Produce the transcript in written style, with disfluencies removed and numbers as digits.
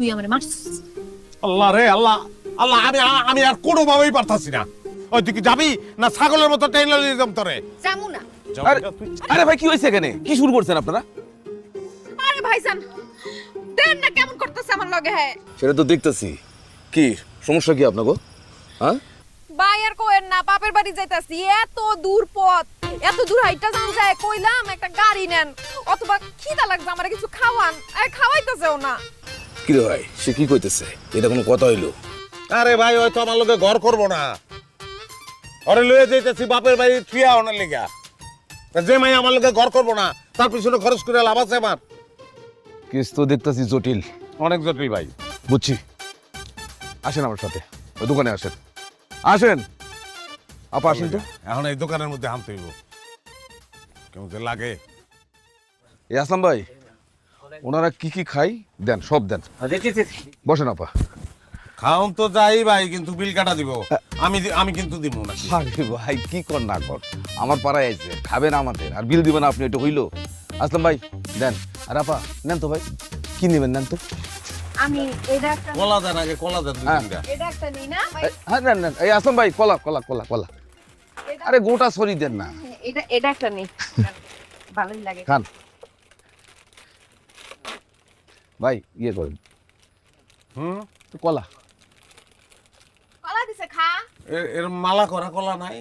তুই আমারে মারছিস। আল্লাহ রে আল্লাহ, আল্লাহ আমি আমি আর কোনোভাবেই পারতাছি না। ওই তুই কি যাবি না ছাগলের মতো টেনে নিয়ে যাম তোরে? যামু না। আরে ভাই কি হয়েছে এখানে? কি শুরু করছেন আপনারা? আরে ভাইজান দেন না কেমন করতেছে আমার লগে। হ্যাঁ সেটা তো দেখতেছি। কি সমস্যা কি আপনাকে? হ্যাঁ ভাই আর কোয়েন না, বাপের বাড়ি যাইতাছি, এত দূর পথ, এত দূর হাইটা যান যায়, কইলাম একটা গাড়ি নেন অথবা খিদা লাগবে আমারে কিছু খাওয়ান, আর খাওয়াইতেছেও না। কি রে ভাই, সে কি কইতেছে? এটা কোনো কথা হইলো? আরে ভাই ওই তো আমার লোকে ঘর করবো না, ওরে লয়ে যাইতেছি বাপের বাড়ি থুয়া ওনার লেগা। যে মাই আমার লোকে ঘর করবো না তার পিছনে খরচ করে লাভ আছে আমার? কেস তো দেখতেছি জটিল, অনেক জটিল ভাই। বুঝছি। আসেন আমার সাথে, ওই দোকানে আসেন। আসেন আপা, আসেন তো। এখন এই দোকানের মধ্যে হামতে হইব, কেমন যে লাগে। এই আসলাম ভাই, ওনারা কি কি খাই দেন, সব দেন। বসেন আপা। খাওন তো যাই ভাই, কিন্তু বিল কাটা দিব। আমি কিন্তু দিব না। আরে ভাই কি কর না কর, আমার পাড়ায় আইছে, খাবেন আমাদের আর বিল দিবেন আপনি, এটা হইলো? আসলাম ভাই দেন। আর আপা নেন তো ভাই, কি নেবেন নেন তো। আমি এটা একটা, কলা দেন আগে, কলা দেন দুই তিনটা। এটা একটা নেই না ভাই? হ্যাঁ নেন নেন। এই আসলাম ভাই, কলা কলা কলা কলা। আরে গোটা সরি দেন না। এটা একটা নেই, ভালোই লাগে। খান ভাই, ইয়ে করেন কলা। কলা দিছে খা। এর মালা করা কলা নাই?